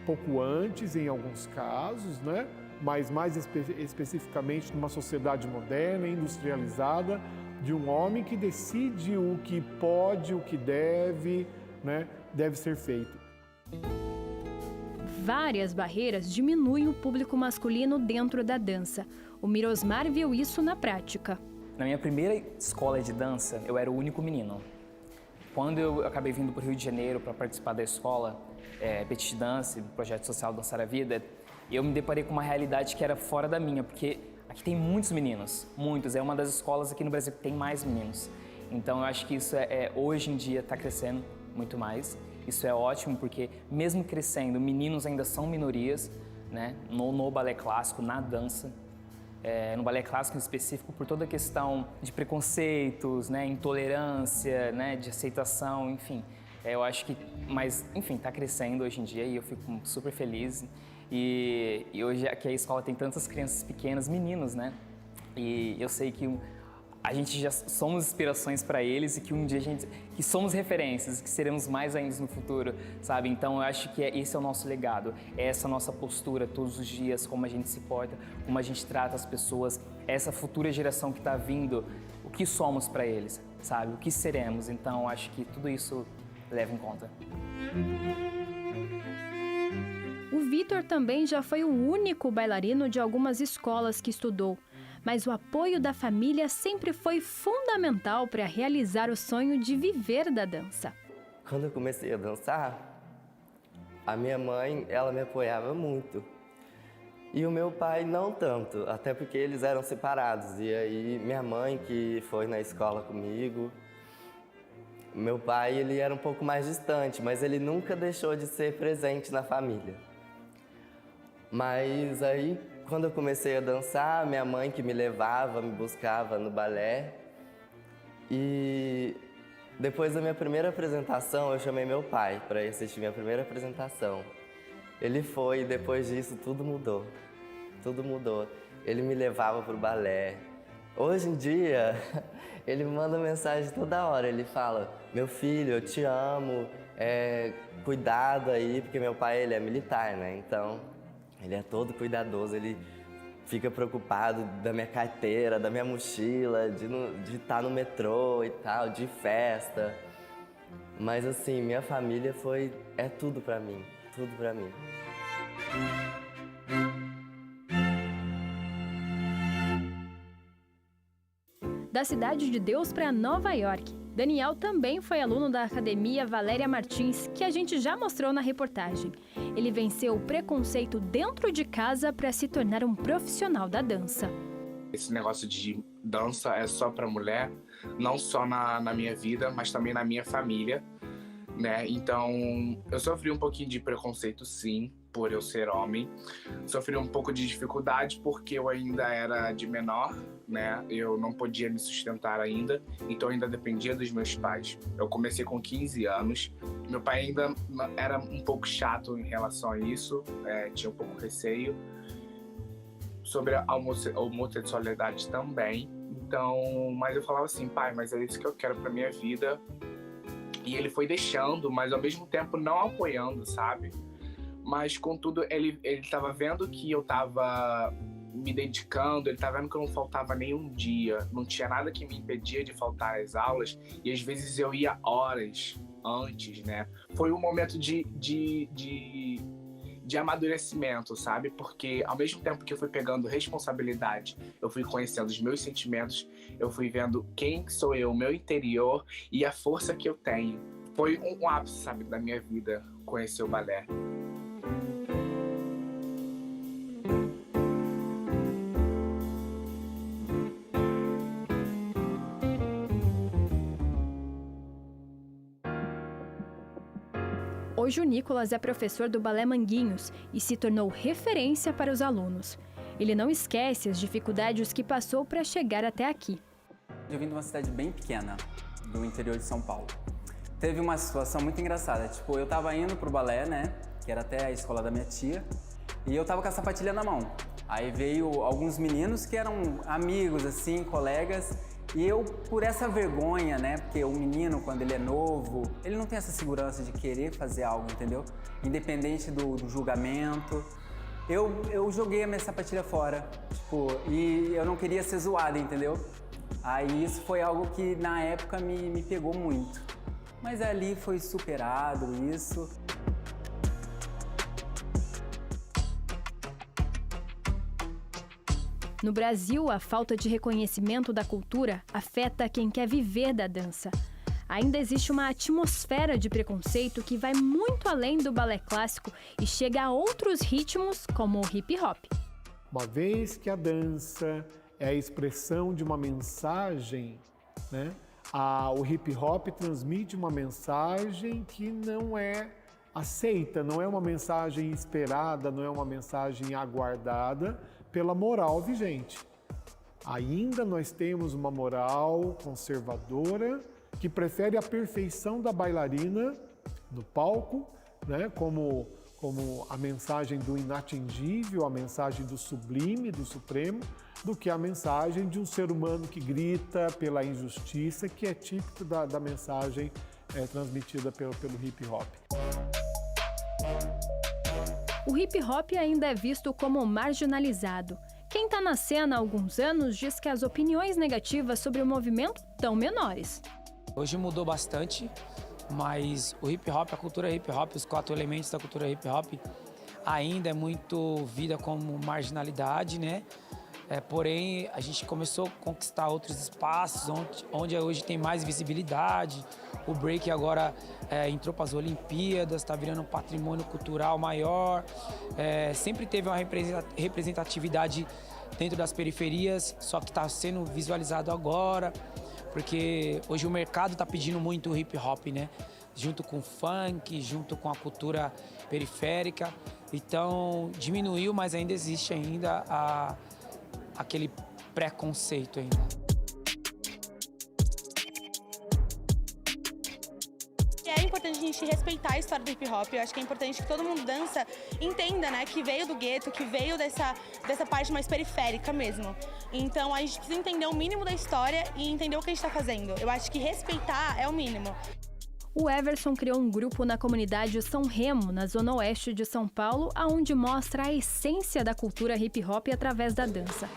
Pouco antes, em alguns casos, né? Mas mais especificamente numa sociedade moderna, industrializada, de um homem que decide o que pode, o que deve, né? Deve ser feito. Várias barreiras diminuem o público masculino dentro da dança. O Mirosmar viu isso na prática. Na minha primeira escola de dança, eu era o único menino. Quando eu acabei vindo para o Rio de Janeiro para participar da escola Petit Dance, do projeto social Dançar a Vida, eu me deparei com uma realidade que era fora da minha, porque aqui tem muitos meninos, muitos. É uma das escolas aqui no Brasil que tem mais meninos. Então eu acho que isso hoje em dia está crescendo muito mais. Isso é ótimo, porque mesmo crescendo, meninos ainda são minorias, né? No balé clássico, na dança. No balé clássico em específico, por toda a questão de preconceitos, né, intolerância, né, de aceitação, enfim. Eu acho que, mas, enfim, está crescendo hoje em dia e eu fico super feliz. E hoje aqui a escola tem tantas crianças pequenas, meninos, né? E eu sei que a gente já somos inspirações para eles e que um dia que somos referências, que seremos mais ainda no futuro, sabe? Então eu acho que esse é o nosso legado, é essa nossa postura todos os dias, como a gente se porta, como a gente trata as pessoas, essa futura geração que está vindo, o que somos para eles, sabe? O que seremos. Então eu acho que tudo isso leva em conta. O Vitor também já foi o único bailarino de algumas escolas que estudou. Mas o apoio da família sempre foi fundamental para realizar o sonho de viver da dança. Quando eu comecei a dançar, a minha mãe, ela me apoiava muito. E o meu pai não tanto, até porque eles eram separados. E aí minha mãe, que foi na escola comigo, meu pai, ele era um pouco mais distante, mas ele nunca deixou de ser presente na família. Mas aí, quando eu comecei a dançar, minha mãe que me levava, me buscava no balé. E depois da minha primeira apresentação, eu chamei meu pai para ir assistir minha primeira apresentação. Ele foi e depois disso tudo mudou. Tudo mudou. Ele me levava para o balé. Hoje em dia, ele me manda mensagem toda hora. Ele fala, meu filho, eu te amo, cuidado aí, porque meu pai ele é militar, né? Então, ele é todo cuidadoso, ele fica preocupado da minha carteira, da minha mochila, de estar no metrô e tal, de festa. Mas assim, minha família é tudo pra mim, tudo pra mim. Da Cidade de Deus para Nova York, Daniel também foi aluno da Academia Valéria Martins, que a gente já mostrou na reportagem. Ele venceu o preconceito dentro de casa para se tornar um profissional da dança. Esse negócio de dança é só para mulher, não só na minha vida, mas também na minha família, né? Então, eu sofri um pouquinho de preconceito, sim, por eu ser homem. Sofri um pouco de dificuldade porque eu ainda era de menor, né? Eu não podia me sustentar ainda, então eu ainda dependia dos meus pais. Eu comecei com 15 anos. Meu pai ainda era um pouco chato em relação a isso, tinha um pouco receio. sobre a homossexualidade também. Então, mas eu falava assim, pai, mas é isso que eu quero pra minha vida. E ele foi deixando, mas ao mesmo tempo não apoiando, sabe? Mas, contudo, ele tava vendo que eu tava me dedicando, ele tava vendo que eu não faltava nenhum dia, não tinha nada que me impedia de faltar às aulas, e às vezes eu ia horas antes, né? Foi um momento de amadurecimento, sabe? Porque ao mesmo tempo que eu fui pegando responsabilidade, eu fui conhecendo os meus sentimentos, eu fui vendo quem sou eu, o meu interior e a força que eu tenho. Foi um ápice, sabe, da minha vida, conhecer o balé. Hoje o Nicolas é professor do Balé Manguinhos e se tornou referência para os alunos. Ele não esquece as dificuldades que passou para chegar até aqui. Eu vim de uma cidade bem pequena, do interior de São Paulo. Teve uma situação muito engraçada, tipo, eu tava indo pro balé, né, que era até a escola da minha tia, e eu tava com a sapatilha na mão. Aí veio alguns meninos que eram amigos, assim, colegas, e eu, por essa vergonha, né, porque o menino, quando ele é novo, ele não tem essa segurança de querer fazer algo, entendeu? Independente do julgamento. Eu joguei a minha sapatilha fora, tipo, e eu não queria ser zoado, entendeu? Aí isso foi algo que na época me pegou muito. Mas ali foi superado isso. No Brasil, a falta de reconhecimento da cultura afeta quem quer viver da dança. Ainda existe uma atmosfera de preconceito que vai muito além do balé clássico e chega a outros ritmos, como o hip hop. Uma vez que a dança é a expressão de uma mensagem, né? O hip hop transmite uma mensagem que não é aceita, não é uma mensagem esperada, não é uma mensagem aguardada pela moral vigente. Ainda nós temos uma moral conservadora que prefere a perfeição da bailarina no palco, né, como a mensagem do inatingível, a mensagem do sublime, do supremo, do que a mensagem de um ser humano que grita pela injustiça, que é típico da mensagem transmitida pelo hip hop. O hip hop ainda é visto como marginalizado. Quem está na cena há alguns anos diz que as opiniões negativas sobre o movimento estão menores. Hoje mudou bastante, mas o hip hop, a cultura hip hop, os 4 elementos da cultura hip hop ainda é muito vida como marginalidade, né? Porém, a gente começou a conquistar outros espaços onde hoje tem mais visibilidade. O break agora entrou para as Olimpíadas, está virando um patrimônio cultural maior. Sempre teve uma representatividade dentro das periferias, só que está sendo visualizado agora, porque hoje o mercado está pedindo muito o hip hop, né? Junto com o funk, junto com a cultura periférica. Então, diminuiu, mas ainda existe ainda aquele preconceito ainda. É importante a gente respeitar a história do hip hop. Eu acho que é importante que todo mundo dança entenda, né, que veio do gueto, que veio dessa parte mais periférica mesmo. Então a gente precisa entender o mínimo da história e entender o que a gente está fazendo. Eu acho que respeitar é o mínimo. O Everson criou um grupo na comunidade São Remo, na zona oeste de São Paulo, onde mostra a essência da cultura hip hop através da dança.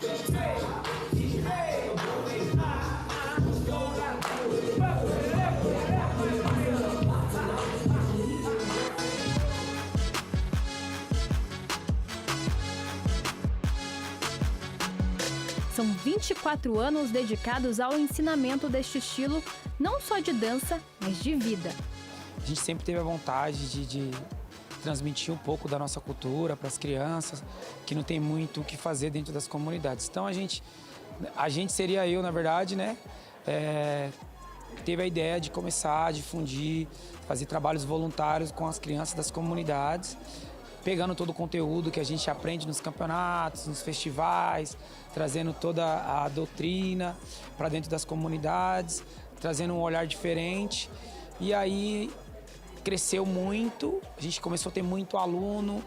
São 24 anos dedicados ao ensinamento deste estilo, não só de dança, mas de vida. A gente sempre teve a vontade de transmitir um pouco da nossa cultura para as crianças, que não tem muito o que fazer dentro das comunidades. Então a gente seria eu, na verdade, né? Teve a ideia de começar a difundir, fazer trabalhos voluntários com as crianças das comunidades, pegando todo o conteúdo que a gente aprende nos campeonatos, nos festivais, trazendo toda a doutrina para dentro das comunidades, trazendo um olhar diferente. E aí cresceu muito, a gente começou a ter muito aluno,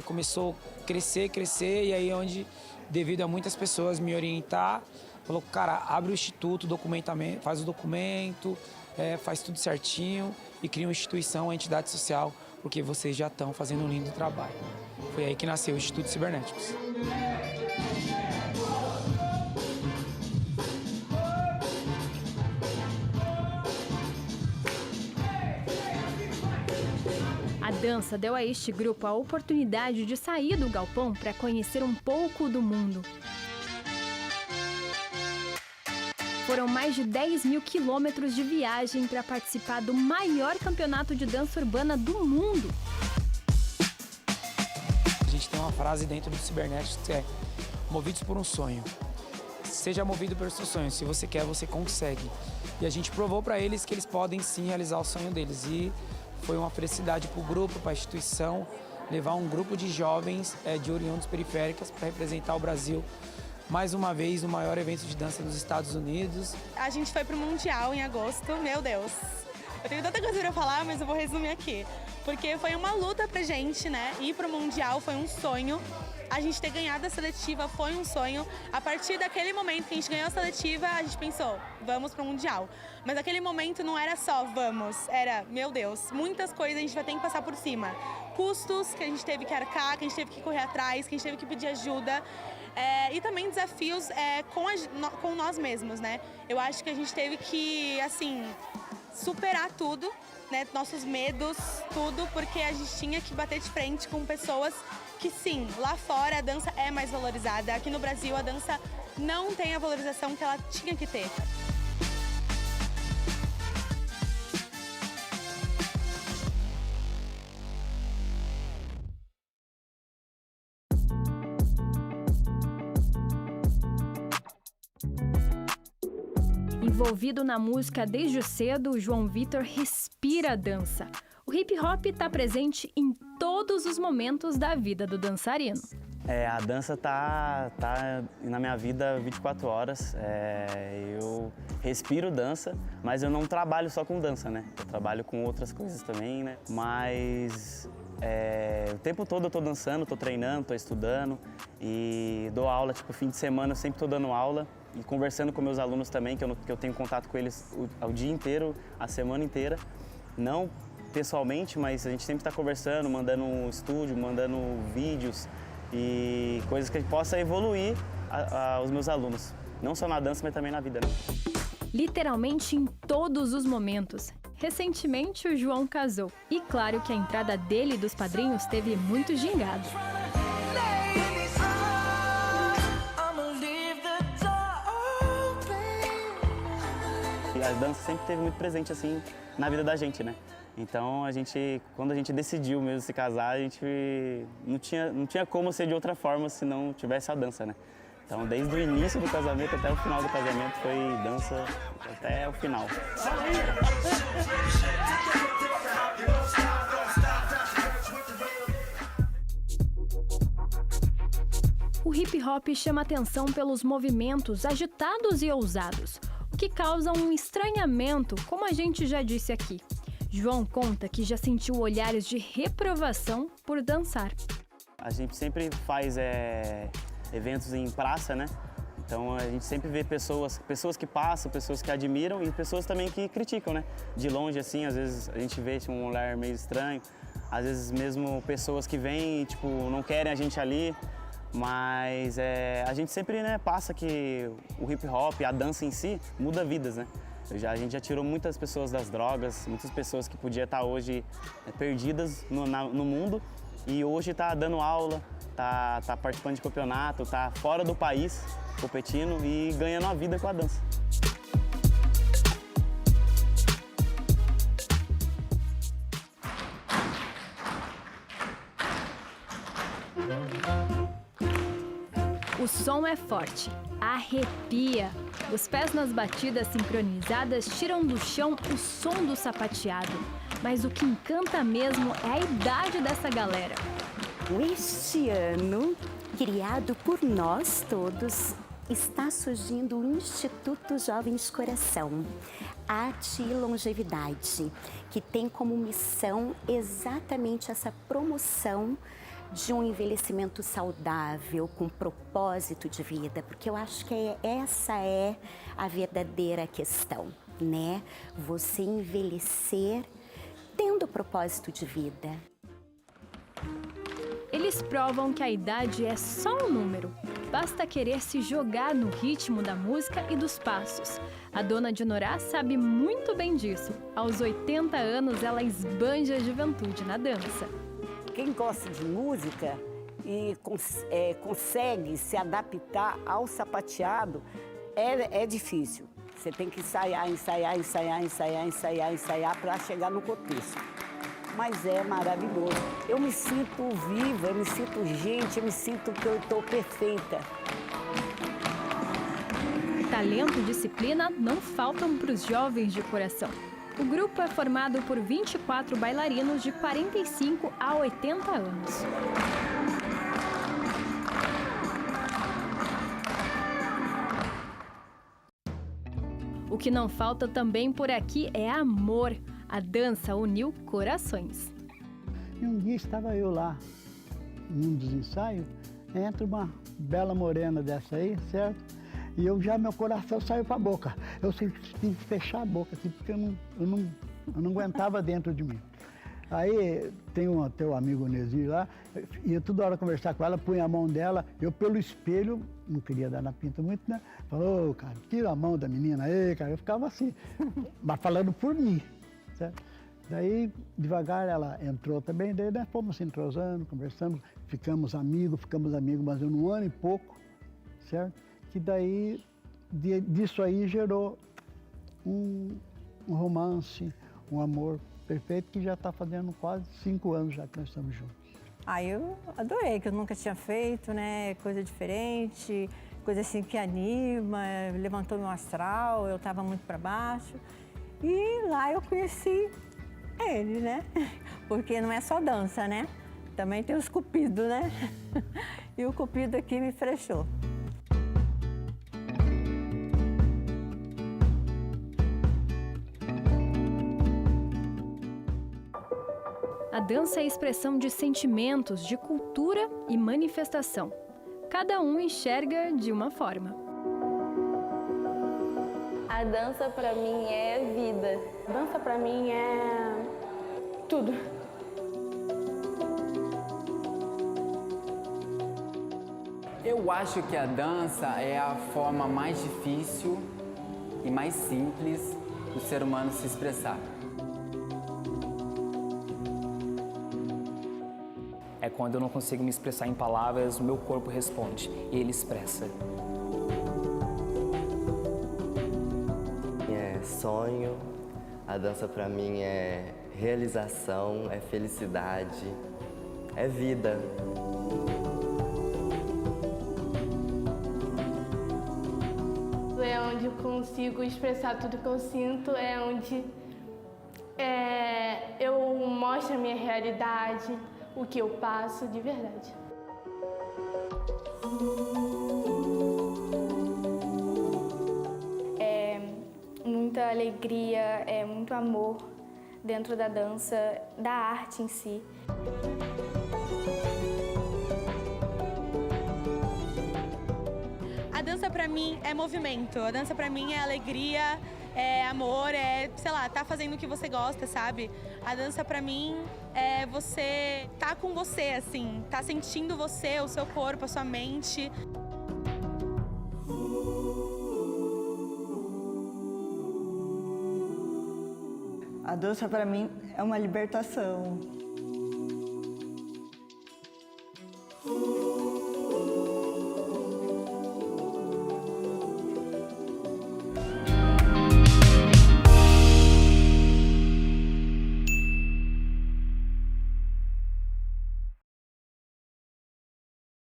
começou a crescer, e aí onde, devido a muitas pessoas me orientar, falou, cara, abre o instituto, documentamento, faz o documento, faz tudo certinho e cria uma instituição, uma entidade social, porque vocês já estão fazendo um lindo trabalho. Foi aí que nasceu o Instituto Cibernéticos. A dança deu a este grupo a oportunidade de sair do galpão para conhecer um pouco do mundo. Foram mais de 10 mil quilômetros de viagem para participar do maior campeonato de dança urbana do mundo. A gente tem uma frase dentro do Cibernéticos que é: movidos por um sonho. Seja movido pelo seu sonho. Se você quer, você consegue. E a gente provou para eles que eles podem sim realizar o sonho deles. E foi uma felicidade para o grupo, para a instituição, levar um grupo de jovens de oriundos periféricas para representar o Brasil mais uma vez no maior evento de dança dos Estados Unidos. A gente foi pro Mundial em agosto, meu Deus. Eu tenho tanta coisa pra falar, mas eu vou resumir aqui. Porque foi uma luta pra gente, né? Ir pro Mundial foi um sonho. A gente ter ganhado a seletiva foi um sonho. A partir daquele momento que a gente ganhou a seletiva, a gente pensou, vamos pro Mundial. Mas aquele momento não era só vamos, era, meu Deus, muitas coisas a gente vai ter que passar por cima. Custos que a gente teve que arcar, que a gente teve que correr atrás, que a gente teve que pedir ajuda. E também desafios com nós mesmos, né? Eu acho que a gente teve que, assim, superar tudo, né? Nossos medos, tudo, porque a gente tinha que bater de frente com pessoas que, sim, lá fora a dança é mais valorizada. Aqui no Brasil a dança não tem a valorização que ela tinha que ter. Envolvido na música desde cedo, o João Vitor respira a dança. O hip hop está presente em todos os momentos da vida do dançarino. A dança tá na minha vida 24 horas. Eu respiro dança, mas eu não trabalho só com dança, né? Eu trabalho com outras coisas também, né? Mas o tempo todo eu tô dançando, tô treinando, tô estudando e dou aula, tipo, fim de semana eu sempre tô dando aula. E conversando com meus alunos também, que eu tenho contato com eles o dia inteiro, a semana inteira. Não pessoalmente, mas a gente sempre está conversando, mandando um estúdio, mandando vídeos e coisas que possa evoluir os meus alunos. Não só na dança, mas também na vida, né? Literalmente em todos os momentos. Recentemente, o João casou. E claro que a entrada dele e dos padrinhos teve muito gingado. A dança sempre esteve muito presente, assim, na vida da gente, né? Então, quando a gente decidiu mesmo se casar, a gente não tinha como ser de outra forma se não tivesse a dança, né? Então, desde o início do casamento até o final do casamento, foi dança até o final. O hip hop chama atenção pelos movimentos agitados e ousados, o que causa um estranhamento, como a gente já disse aqui. João conta que já sentiu olhares de reprovação por dançar. A gente sempre faz eventos em praça, né? Então a gente sempre vê pessoas que passam, pessoas que admiram e pessoas também que criticam, né? De longe, assim, às vezes a gente vê um olhar meio estranho, às vezes mesmo pessoas que vêm e, tipo, não querem a gente ali. Mas a gente sempre, né, passa que o hip hop, a dança em si, muda vidas, né? A gente já tirou muitas pessoas das drogas, muitas pessoas que podiam estar hoje perdidas no mundo e hoje está dando aula, tá participando de campeonato, tá fora do país competindo e ganhando a vida com a dança. O som é forte, arrepia. Os pés nas batidas sincronizadas tiram do chão o som do sapateado. Mas o que encanta mesmo é a idade dessa galera. Este ano, criado por nós todos, está surgindo o Instituto Jovens Coração, Arte e Longevidade, que tem como missão exatamente essa promoção de um envelhecimento saudável, com propósito de vida, porque eu acho que essa é a verdadeira questão, né? Você envelhecer tendo propósito de vida. Eles provam que a idade é só um número. Basta querer se jogar no ritmo da música e dos passos. A dona de Norá sabe muito bem disso. Aos 80 anos, ela esbanja a juventude na dança. Quem gosta de música e consegue se adaptar ao sapateado, é difícil. Você tem que ensaiar para chegar no contexto. Mas é maravilhoso. Eu me sinto viva, eu me sinto gente, eu me sinto que eu estou perfeita. Talento e disciplina não faltam para os jovens de coração. O grupo é formado por 24 bailarinos de 45 a 80 anos. O que não falta também por aqui é amor. A dança uniu corações. E um dia estava eu lá, num dos ensaios, entra uma bela morena dessa aí, certo? E meu coração saiu para a boca. Eu sempre tive que fechar a boca, assim, porque eu não aguentava dentro de mim. Aí tem um teu amigo Nesir lá, ia toda hora conversar com ela, punha a mão dela, eu pelo espelho, não queria dar na pinta muito, né? Falou, ô, cara, tira a mão da menina aí, cara. Eu ficava assim, mas falando por mim, certo? Daí, devagar, ela entrou também, daí nós fomos se entrosando, conversamos, ficamos amigos, mas em um ano e pouco, certo? Que daí, disso aí gerou um romance, um amor perfeito, que já está fazendo quase 5 anos já que nós estamos juntos. Eu adorei, que eu nunca tinha feito, né? Coisa diferente, coisa assim que anima, levantou meu astral, eu estava muito para baixo. E lá eu conheci ele, né? Porque não é só dança, né? Também tem os cupidos, né? E o cupido aqui me flechou. A dança é expressão de sentimentos, de cultura e manifestação. Cada um enxerga de uma forma. A dança pra mim é vida. A dança pra mim é tudo. Eu acho que a dança é a forma mais difícil e mais simples do ser humano se expressar. É quando eu não consigo me expressar em palavras, o meu corpo responde e ele expressa. É sonho, a dança pra mim é realização, é felicidade, é vida. É onde eu consigo expressar tudo que eu sinto, é onde eu mostro a minha realidade, o que eu passo de verdade. É muita alegria, é muito amor dentro da dança, da arte em si. A dança pra mim é movimento, a dança pra mim é alegria, é amor, é, sei lá, tá fazendo o que você gosta, sabe? A dança pra mim é você tá com você, assim, tá sentindo você, o seu corpo, a sua mente. A dança para mim é uma libertação.